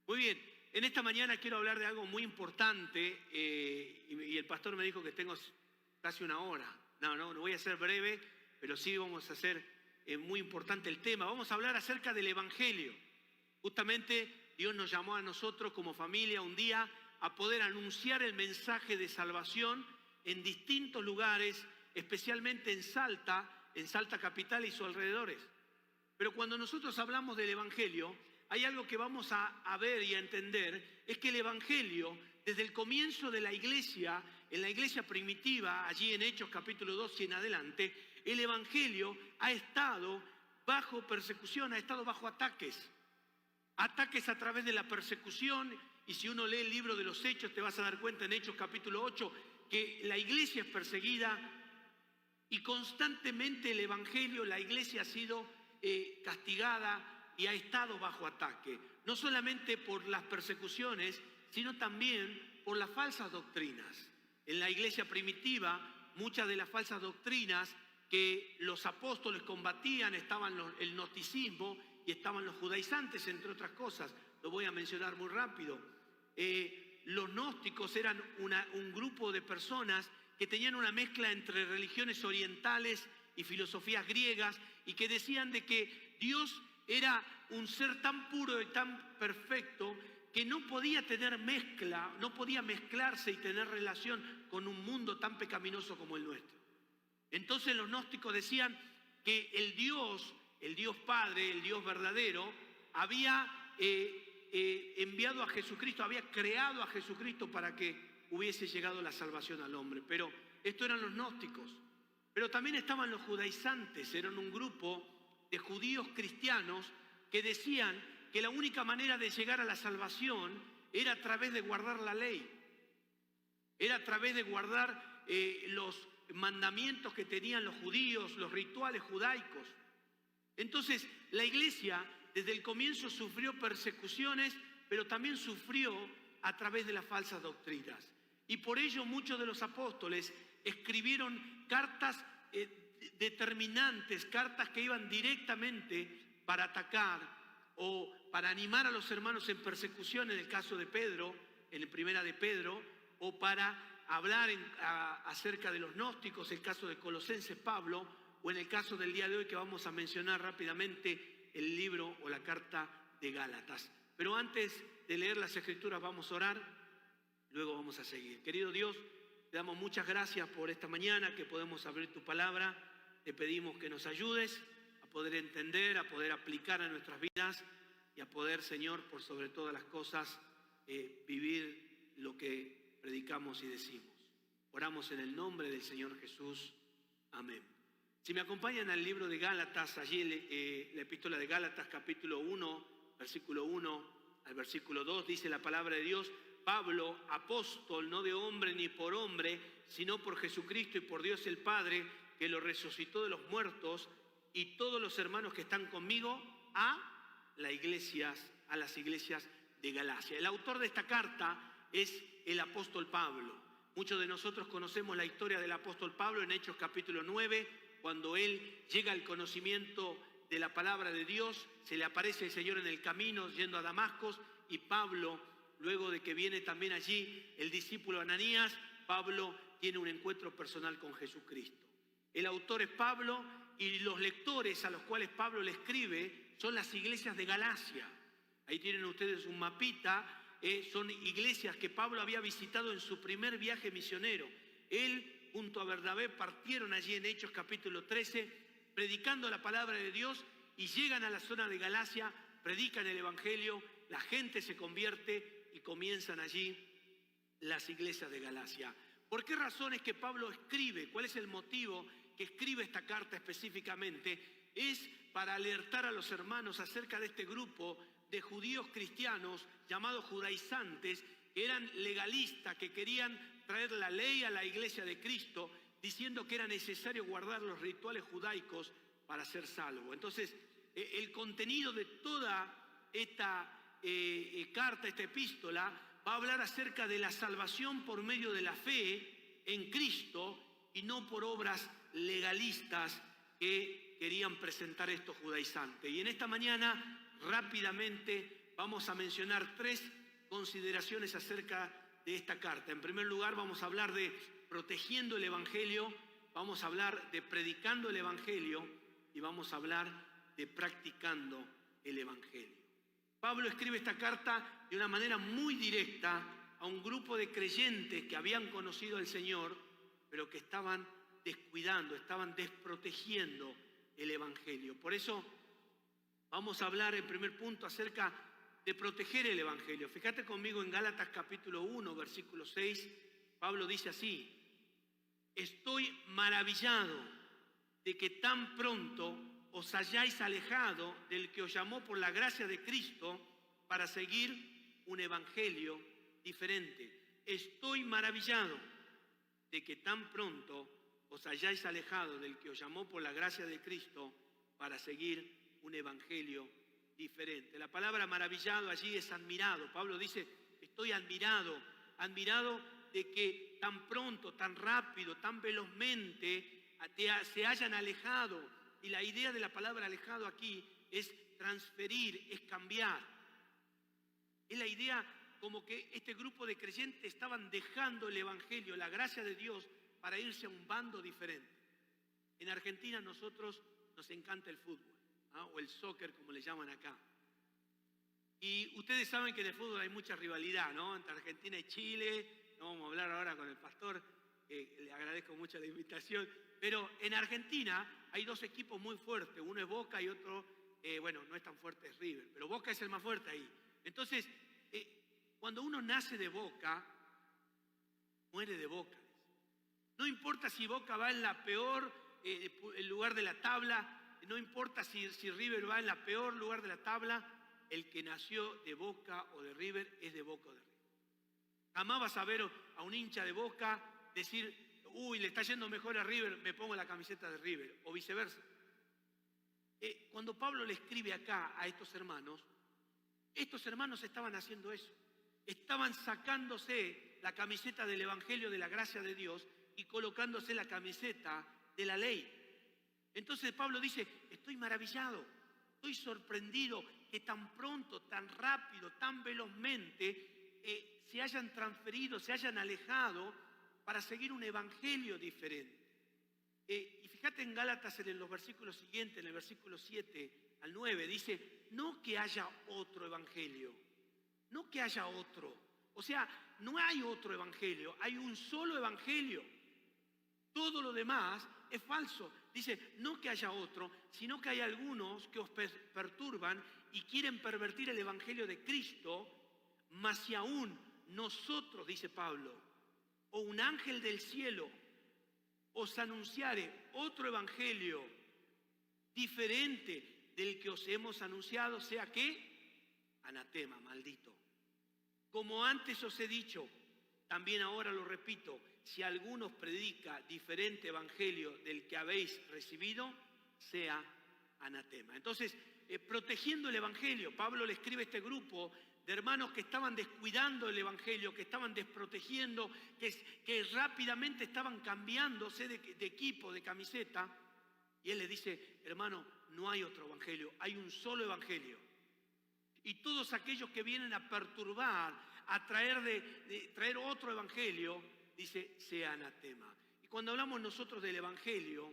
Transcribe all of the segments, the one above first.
Muy bien, en esta mañana quiero hablar de algo muy importante y el pastor me dijo que tengo casi una hora. No voy a ser breve, pero sí vamos a hacer muy importante el tema. Vamos a hablar acerca del Evangelio. Justamente Dios nos llamó a nosotros como familia un día a poder anunciar el mensaje de salvación en distintos lugares, especialmente en Salta capital y sus alrededores. Pero cuando nosotros hablamos del Evangelio, hay algo que vamos a ver y a entender, es que el Evangelio, desde el comienzo de la iglesia, en la iglesia primitiva, allí en Hechos capítulo 2 y en adelante, el Evangelio ha estado bajo persecución, ha estado bajo ataques. Ataques a través de la persecución, y si uno lee el libro de los Hechos, te vas a dar cuenta en Hechos capítulo 8, que la iglesia es perseguida y constantemente el Evangelio, la iglesia ha sido castigada y ha estado bajo ataque, no solamente por las persecuciones, sino también por las falsas doctrinas. En la iglesia primitiva, muchas de las falsas doctrinas que los apóstoles combatían estaban el gnosticismo y estaban los judaizantes, entre otras cosas. Lo voy a mencionar muy rápido. Los gnósticos eran un grupo de personas que tenían una mezcla entre religiones orientales y filosofías griegas, y que decían de que Dios era un ser tan puro y tan perfecto que no podía tener mezcla, no podía mezclarse y tener relación con un mundo tan pecaminoso como el nuestro. Entonces los gnósticos decían que el Dios Padre, el Dios verdadero, había enviado a Jesucristo, había creado a Jesucristo para que hubiese llegado la salvación al hombre. Pero estos eran los gnósticos. Pero también estaban los judaizantes, eran un grupo de judíos cristianos que decían que la única manera de llegar a la salvación era a través de guardar la ley, era a través de guardar los mandamientos que tenían los judíos, los rituales judaicos. Entonces, la iglesia desde el comienzo sufrió persecuciones, pero también sufrió a través de las falsas doctrinas. Y por ello muchos de los apóstoles escribieron cartas determinantes, cartas que iban directamente para atacar o para animar a los hermanos en persecución, en el caso de Pedro, en la primera de Pedro, o para hablar acerca de los gnósticos, el caso de Colosenses Pablo, o en el caso del día de hoy que vamos a mencionar rápidamente, el libro o la carta de Gálatas. Pero antes de leer las Escrituras vamos a orar, luego vamos a seguir. Querido Dios, te damos muchas gracias por esta mañana que podemos abrir tu palabra. Te pedimos que nos ayudes a poder entender, a poder aplicar a nuestras vidas y a poder, Señor, por sobre todas las cosas, vivir lo que predicamos y decimos. Oramos en el nombre del Señor Jesús. Amén. Si me acompañan al libro de Gálatas, allí la epístola de Gálatas, capítulo 1, versículo 1 al versículo 2, dice la palabra de Dios: Pablo, apóstol, no de hombre ni por hombre, sino por Jesucristo y por Dios el Padre, que lo resucitó de los muertos, y todos los hermanos que están conmigo, a las iglesias de Galacia. El autor de esta carta es el apóstol Pablo. Muchos de nosotros conocemos la historia del apóstol Pablo en Hechos capítulo 9, cuando él llega al conocimiento de la palabra de Dios, se le aparece el Señor en el camino yendo a Damasco, y Pablo, luego de que viene también allí el discípulo Ananías, Pablo tiene un encuentro personal con Jesucristo. El autor es Pablo y los lectores a los cuales Pablo le escribe son las iglesias de Galacia. Ahí tienen ustedes un mapita, son iglesias que Pablo había visitado en su primer viaje misionero. Él junto a Bernabé partieron allí en Hechos capítulo 13, predicando la palabra de Dios, y llegan a la zona de Galacia, predican el Evangelio, la gente se convierte y comienzan allí las iglesias de Galacia. ¿Por qué razón es que Pablo escribe? ¿Cuál es el motivo que escribe esta carta específicamente? Es para alertar a los hermanos acerca de este grupo de judíos cristianos llamados judaizantes, que eran legalistas, que querían traer la ley a la iglesia de Cristo, diciendo que era necesario guardar los rituales judaicos para ser salvo. Entonces, el contenido de toda esta carta, esta epístola, va a hablar acerca de la salvación por medio de la fe en Cristo y no por obras legalistas que querían presentar estos judaizantes. Y en esta mañana rápidamente vamos a mencionar 3 consideraciones acerca de esta carta. En primer lugar, vamos a hablar de protegiendo el Evangelio, vamos a hablar de predicando el Evangelio y vamos a hablar de practicando el Evangelio. Pablo escribe esta carta de una manera muy directa a un grupo de creyentes que habían conocido al Señor, pero que estaban descuidando, estaban desprotegiendo el Evangelio. Por eso vamos a hablar en primer punto acerca de proteger el Evangelio. Fíjate conmigo en Gálatas capítulo 1, versículo 6, Pablo dice así: estoy maravillado de que tan pronto os hayáis alejado del que os llamó por la gracia de Cristo para seguir un evangelio diferente. Estoy maravillado de que tan pronto os hayáis alejado del que os llamó por la gracia de Cristo para seguir un evangelio diferente. La palabra maravillado allí es admirado. Pablo dice, estoy admirado de que tan pronto, tan rápido, tan velozmente se hayan alejado. Y la idea de la palabra alejado aquí es transferir, es cambiar. Es la idea como que este grupo de creyentes estaban dejando el Evangelio, la gracia de Dios, para irse a un bando diferente. En Argentina nosotros nos encanta el fútbol, ¿ah? O el soccer, como le llaman acá. Y ustedes saben que en el fútbol hay mucha rivalidad, ¿no? Entre Argentina y Chile. No vamos a hablar ahora con el pastor, le agradezco mucho la invitación. Pero en Argentina hay 2 equipos muy fuertes, uno es Boca y otro, no es tan fuerte, es River, pero Boca es el más fuerte ahí. Entonces, cuando uno nace de Boca, muere de Boca. No importa si Boca va en la peor el lugar de la tabla, no importa si River va en la peor lugar de la tabla, el que nació de Boca o de River es de Boca o de River. Jamás vas a ver a un hincha de Boca decir, uy, le está yendo mejor a River, me pongo la camiseta de River, o viceversa. Cuando Pablo le escribe acá a estos hermanos estaban haciendo eso. Estaban sacándose la camiseta del Evangelio de la gracia de Dios y colocándose la camiseta de la ley. Entonces Pablo dice, estoy maravillado, estoy sorprendido que tan pronto, tan rápido, tan velozmente se hayan transferido, se hayan alejado para seguir un evangelio diferente. Y fíjate en Gálatas, en los versículos siguientes, en el versículo 7 al 9, dice, no que haya otro evangelio, no que haya otro. O sea, no hay otro evangelio, hay un solo evangelio. Todo lo demás es falso. Dice, no que haya otro, sino que hay algunos que os perturban y quieren pervertir el evangelio de Cristo, mas si aún nosotros, dice Pablo, o un ángel del cielo os anunciare otro evangelio diferente del que os hemos anunciado, sea que anatema, maldito. Como antes os he dicho, también ahora lo repito, si alguno os predica diferente evangelio del que habéis recibido, sea anatema. Entonces, protegiendo el evangelio, Pablo le escribe a este grupo de hermanos que estaban descuidando el evangelio, que estaban desprotegiendo, que rápidamente estaban cambiándose de equipo, de camiseta. Y él le dice, hermano, no hay otro evangelio, hay un solo evangelio. Y todos aquellos que vienen a perturbar, a traer otro evangelio, dice, sea anatema. Y cuando hablamos nosotros del evangelio,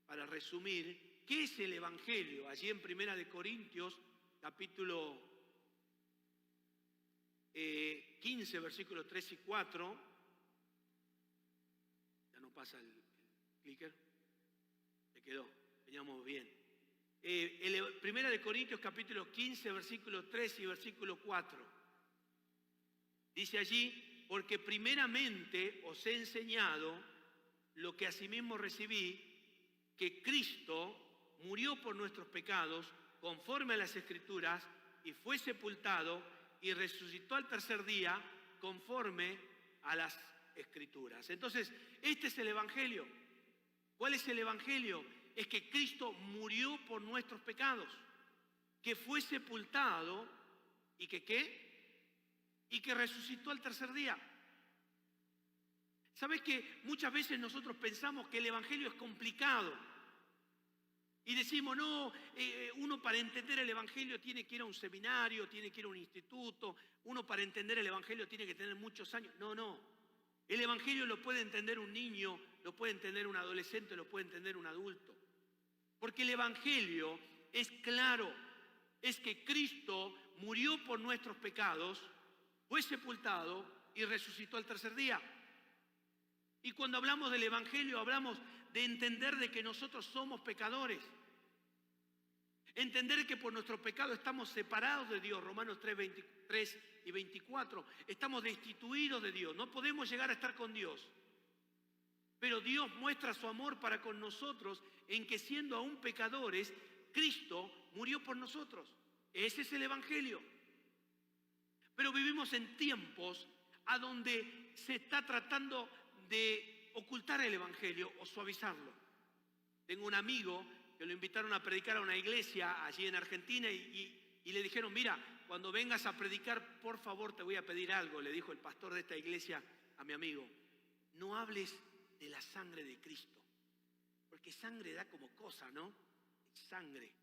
para resumir, ¿qué es el evangelio? Allí en 1 Corintios, capítulo 15, versículos 3 y 4. Ya no pasa el clicker. Se quedó, veníamos bien. 1 Corintios capítulo 15, versículo 3 y versículo 4. Dice allí, porque primeramente os he enseñado lo que asimismo recibí, que Cristo murió por nuestros pecados conforme a las Escrituras y fue sepultado y resucitó al tercer día conforme a las Escrituras. Entonces, este es el Evangelio. ¿Cuál es el Evangelio? Es que Cristo murió por nuestros pecados, que fue sepultado y que ¿qué? Y que resucitó al tercer día. ¿Sabes que muchas veces nosotros pensamos que el Evangelio es complicado? Y decimos, no, uno para entender el Evangelio tiene que ir a un seminario, tiene que ir a un instituto, uno para entender el Evangelio tiene que tener muchos años. No, no. El Evangelio lo puede entender un niño, lo puede entender un adolescente, lo puede entender un adulto. Porque el Evangelio es claro, es que Cristo murió por nuestros pecados, fue sepultado y resucitó al tercer día. Y cuando hablamos del Evangelio hablamos de entender de que nosotros somos pecadores. Entender que por nuestro pecado estamos separados de Dios, Romanos 3, 23 y 24. Estamos destituidos de Dios, no podemos llegar a estar con Dios. Pero Dios muestra su amor para con nosotros en que siendo aún pecadores, Cristo murió por nosotros. Ese es el Evangelio. Pero vivimos en tiempos a donde se está tratando de ocultar el Evangelio o suavizarlo. Tengo un amigo que lo invitaron a predicar a una iglesia allí en Argentina y le dijeron, mira, cuando vengas a predicar, por favor te voy a pedir algo, le dijo el pastor de esta iglesia a mi amigo, no hables de la sangre de Cristo, porque sangre da como cosa, ¿no? Sangre.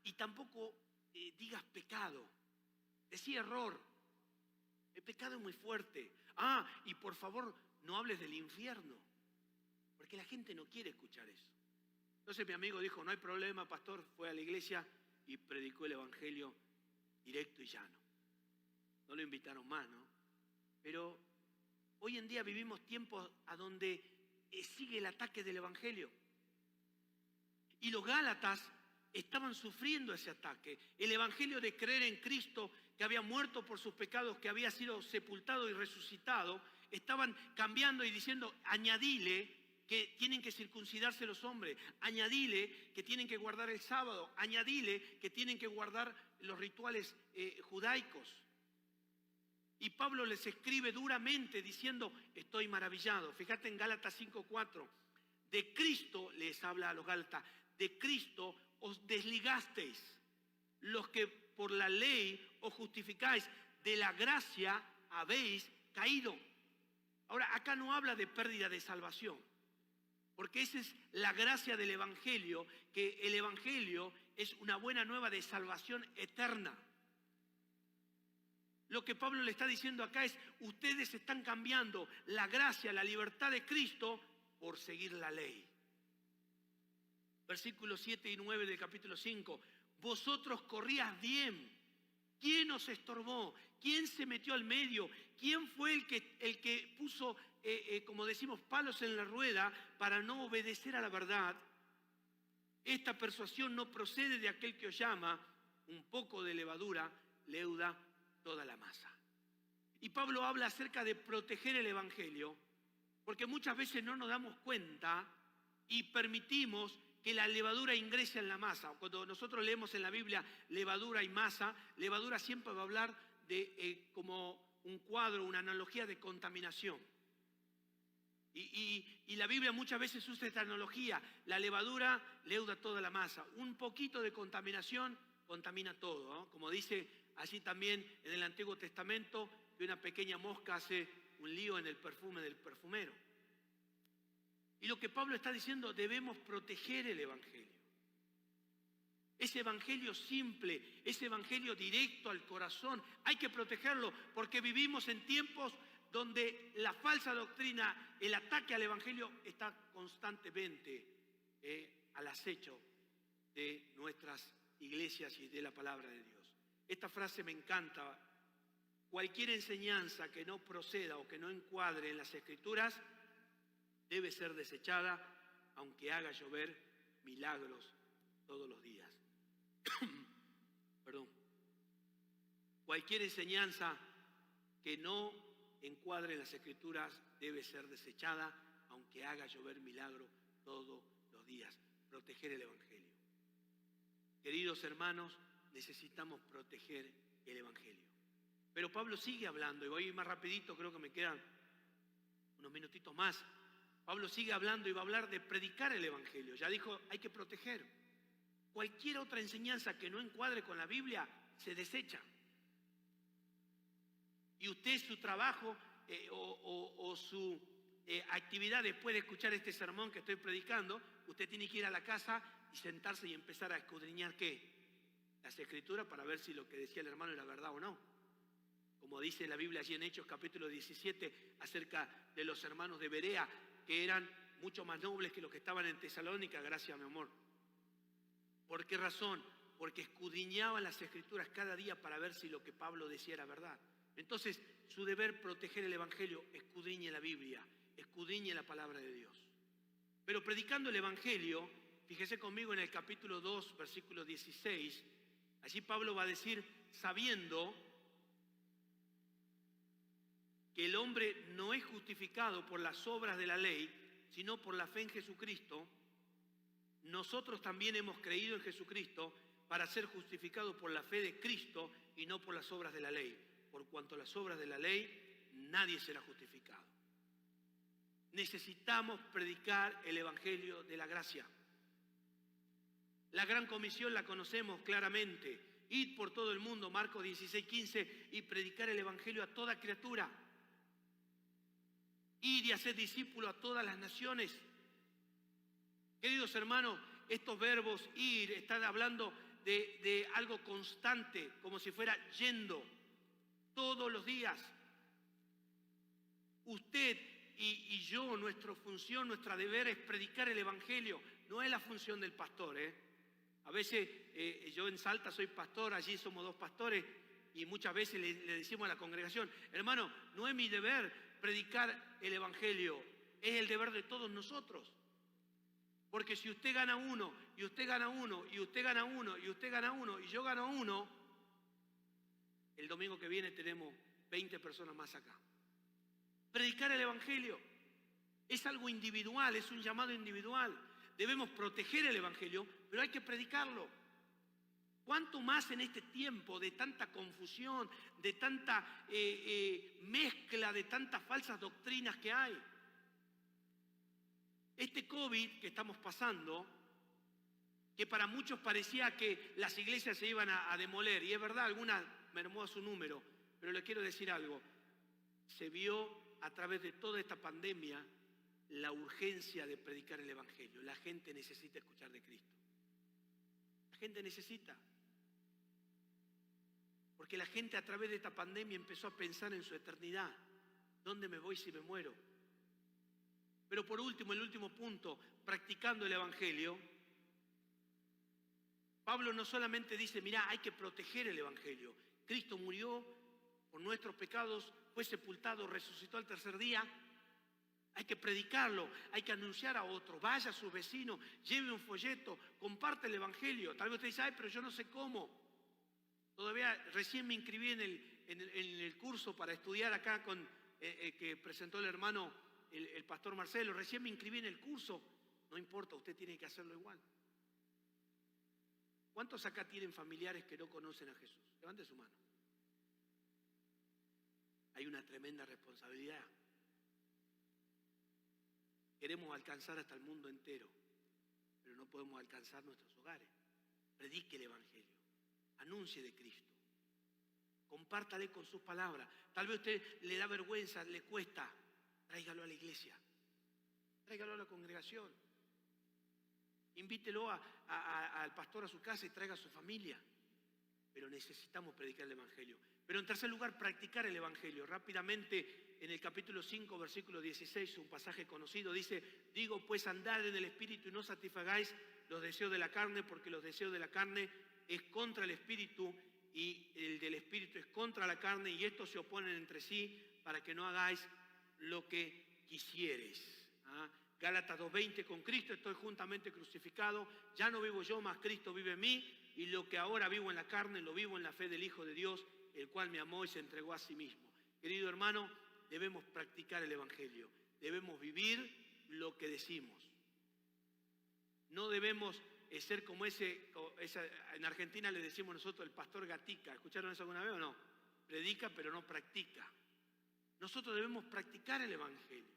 Y tampoco digas pecado, decí error, el pecado es muy fuerte. Y por favor no hables del infierno, porque la gente no quiere escuchar eso. Entonces mi amigo dijo, no hay problema, pastor, fue a la iglesia y predicó el Evangelio directo y llano. No lo invitaron más, ¿no? Pero hoy en día vivimos tiempos a donde sigue el ataque del Evangelio. Y los Gálatas estaban sufriendo ese ataque. El Evangelio de creer en Cristo, que había muerto por sus pecados, que había sido sepultado y resucitado, estaban cambiando y diciendo, añadile que tienen que circuncidarse los hombres, añadile que tienen que guardar el sábado, añadile que tienen que guardar los rituales judaicos. Y Pablo les escribe duramente diciendo, estoy maravillado. Fíjate en Gálatas 5:4, de Cristo, les habla a los Gálatas, de Cristo os desligasteis, los que por la ley os justificáis, de la gracia habéis caído. Ahora, acá no habla de pérdida de salvación, porque esa es la gracia del Evangelio, que el Evangelio es una buena nueva de salvación eterna. Lo que Pablo le está diciendo acá es, ustedes están cambiando la gracia, la libertad de Cristo por seguir la ley. Versículos 7 y 9 del capítulo 5. Vosotros corrías bien. ¿Quién os estorbó? ¿Quién se metió al medio? ¿Quién fue el que puso, como decimos, palos en la rueda para no obedecer a la verdad? Esta persuasión no procede de aquel que os llama, un poco de levadura leuda toda la masa. Y Pablo habla acerca de proteger el Evangelio, porque muchas veces no nos damos cuenta y permitimos que la levadura ingrese en la masa. Cuando nosotros leemos en la Biblia levadura y masa, levadura siempre va a hablar de como un cuadro, una analogía de contaminación. Y la Biblia muchas veces usa esta analogía. La levadura leuda toda la masa. Un poquito de contaminación contamina todo, ¿no? Como dice allí también en el Antiguo Testamento, que una pequeña mosca hace un lío en el perfume del perfumero. Y lo que Pablo está diciendo, debemos proteger el Evangelio. Ese Evangelio simple, ese Evangelio directo al corazón, hay que protegerlo porque vivimos en tiempos donde la falsa doctrina, el ataque al Evangelio está constantemente al acecho de nuestras iglesias y de la palabra de Dios. Esta frase me encanta. Cualquier enseñanza que no proceda o que no encuadre en las Escrituras debe ser desechada, aunque haga llover milagros todos los días. Perdón. Cualquier enseñanza que no encuadre en las Escrituras debe ser desechada, aunque haga llover milagros todos los días. Proteger el Evangelio. Queridos hermanos, necesitamos proteger el Evangelio. Pero Pablo sigue hablando, y voy a ir más rapidito, creo que me quedan unos minutitos más. Pablo sigue hablando y va a hablar de predicar el Evangelio. Ya dijo, hay que proteger. Cualquier otra enseñanza que no encuadre con la Biblia se desecha. Y usted su trabajo o su actividad después de escuchar este sermón que estoy predicando. Usted tiene que ir a la casa y sentarse y empezar a escudriñar ¿qué? Las Escrituras, para ver si lo que decía el hermano era verdad o no. Como dice la Biblia allí en Hechos capítulo 17 acerca de los hermanos de Berea, que eran mucho más nobles que los que estaban en Tesalónica, gracias a mi amor. ¿Por qué razón? Porque escudriñaban las Escrituras cada día para ver si lo que Pablo decía era verdad. Entonces, su deber proteger el Evangelio, escudriñe la Biblia, escudriñe la palabra de Dios. Pero predicando el Evangelio, fíjese conmigo en el capítulo 2, versículo 16, allí Pablo va a decir, sabiendo que el hombre no es justificado por las obras de la ley, sino por la fe en Jesucristo, nosotros también hemos creído en Jesucristo para ser justificados por la fe de Cristo y no por las obras de la ley. Por cuanto a las obras de la ley, nadie será justificado. Necesitamos predicar el Evangelio de la gracia. La gran comisión la conocemos claramente. Id por todo el mundo, Marcos 16:15, y predicar el Evangelio a toda criatura. Ir y hacer discípulos a todas las naciones. Queridos hermanos, estos verbos ir están hablando de algo constante, como si fuera yendo todos los días. Usted y yo, nuestra función, nuestra deber es predicar el Evangelio, no es la función del pastor. A veces yo en Salta soy pastor, allí somos 2 pastores y muchas veces le decimos a la congregación, hermano, no es mi deber predicar el Evangelio, es el deber de todos nosotros. Porque si usted gana uno, y usted gana uno, y usted gana uno, y usted gana uno, y yo gano uno, el domingo que viene tenemos 20 personas más acá. Predicar el Evangelio es algo individual, es un llamado individual. Debemos proteger el Evangelio, pero hay que predicarlo. ¿Cuánto más en este tiempo de tanta confusión, de tanta mezcla, de tantas falsas doctrinas que hay? Este COVID que estamos pasando, que para muchos parecía que las iglesias se iban a demoler, y es verdad, algunas mermó a su número, pero le quiero decir algo, se vio a través de toda esta pandemia la urgencia de predicar el Evangelio. La gente necesita escuchar de Cristo. La gente necesita. Porque la gente a través de esta pandemia empezó a pensar en su eternidad. ¿Dónde me voy si me muero? Pero por último, el último punto, practicando el Evangelio, Pablo no solamente dice, mirá, hay que proteger el Evangelio. Cristo murió por nuestros pecados, fue sepultado, resucitó al tercer día. Hay que predicarlo, hay que anunciar a otro. Vaya a su vecino, lleve un folleto, comparte el Evangelio. Tal vez usted dice, ay, pero yo no sé cómo. Todavía recién me inscribí en el curso para estudiar acá con que presentó el hermano el pastor Marcelo, recién me inscribí en el curso. No importa, usted tiene que hacerlo igual. ¿Cuántos acá tienen familiares que no conocen a Jesús? Levante su mano. Hay una tremenda responsabilidad. Queremos alcanzar hasta el mundo entero, pero no podemos alcanzar nuestros hogares. Predique el Evangelio, anuncie de Cristo, compártale con sus palabras. Tal vez a usted le da vergüenza, le cuesta. Tráigalo a la iglesia, tráigalo a la congregación, invítelo al pastor a su casa y traiga a su familia. Pero necesitamos predicar el Evangelio. Pero en tercer lugar, practicar el Evangelio. Rápidamente, en el capítulo 5, versículo 16, un pasaje conocido, dice, digo pues andad en el Espíritu y no satisfagáis los deseos de la carne, porque los deseos de la carne es contra el Espíritu y el del Espíritu es contra la carne, y estos se oponen entre sí para que no hagáis lo que quisieres. Gálatas 2:20, con Cristo estoy juntamente crucificado, ya no vivo yo, mas Cristo vive en mí, y lo que ahora vivo en la carne, lo vivo en la fe del Hijo de Dios, el cual me amó y se entregó a sí mismo. Querido hermano, debemos practicar el Evangelio, debemos vivir lo que decimos. No debemos ser como en Argentina le decimos nosotros el pastor Gatica. ¿Escucharon eso alguna vez o no? Predica pero no practica. Nosotros debemos practicar el Evangelio.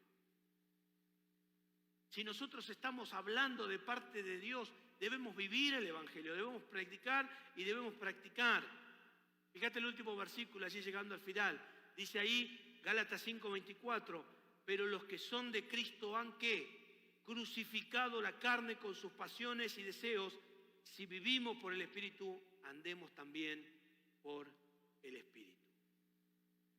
Si nosotros estamos hablando de parte de Dios, debemos vivir el Evangelio, debemos practicar y debemos practicar. Fíjate el último versículo, allí llegando al final. Dice ahí, Gálatas 5:24, Pero los que son de Cristo han ¿qué? Crucificado la carne con sus pasiones y deseos. Si vivimos por el Espíritu, andemos también por el Espíritu.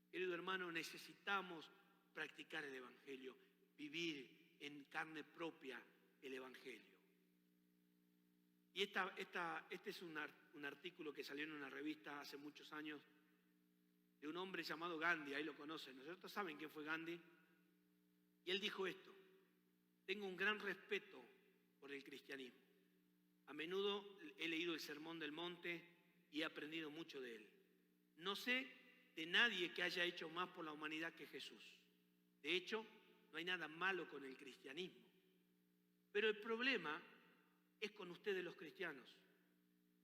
Querido hermano, necesitamos practicar el Evangelio, vivir en carne propia el Evangelio. Y este es un artículo que salió en una revista hace muchos años de un hombre llamado Gandhi, ahí lo conocen, ¿no es cierto? ¿Saben quién fue Gandhi? Y él dijo esto: tengo un gran respeto por el cristianismo. A menudo he leído el Sermón del Monte y he aprendido mucho de él. No sé de nadie que haya hecho más por la humanidad que Jesús. De hecho, no hay nada malo con el cristianismo. Pero el problema es con ustedes los cristianos,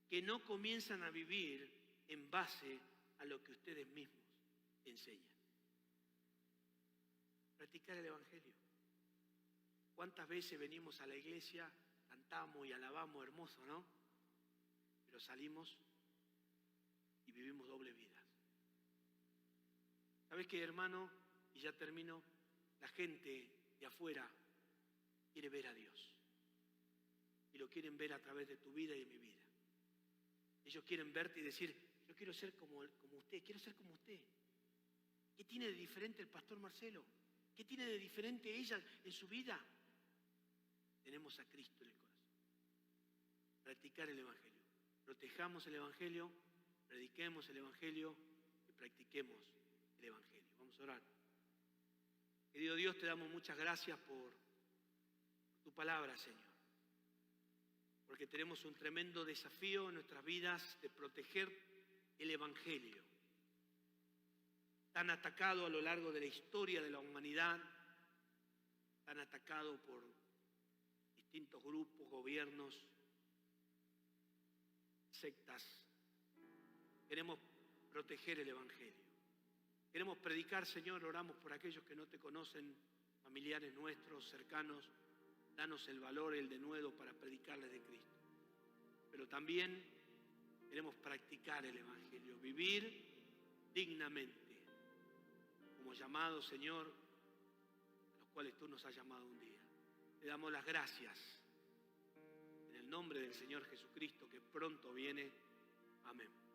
que no comienzan a vivir en base a lo que ustedes mismos enseñan. Practicar el Evangelio. ¿Cuántas veces venimos a la iglesia, cantamos y alabamos, hermoso, ¿no? Pero salimos y vivimos doble vida. ¿Sabes qué, hermano? Y ya termino. La gente de afuera quiere ver a Dios. Y lo quieren ver a través de tu vida y de mi vida. Ellos quieren verte y decir: yo quiero ser como usted, quiero ser como usted. ¿Qué tiene de diferente el pastor Marcelo? ¿Qué tiene de diferente ella en su vida? Tenemos a Cristo en el corazón. Practicar el Evangelio. Protejamos el Evangelio, prediquemos el Evangelio y practiquemos el Evangelio. Vamos a orar. Querido Dios, te damos muchas gracias por tu palabra, Señor. Porque tenemos un tremendo desafío en nuestras vidas de proteger el Evangelio, tan atacado a lo largo de la historia de la humanidad, tan atacado por distintos grupos, gobiernos, sectas. Queremos proteger el Evangelio. Queremos predicar, Señor, oramos por aquellos que no te conocen, familiares nuestros, cercanos. Danos el valor, el denuedo para predicarles de Cristo. Pero también queremos practicar el Evangelio, vivir dignamente, como llamados, Señor, a los cuales tú nos has llamado un día. Te damos las gracias en el nombre del Señor Jesucristo, que pronto viene. Amén.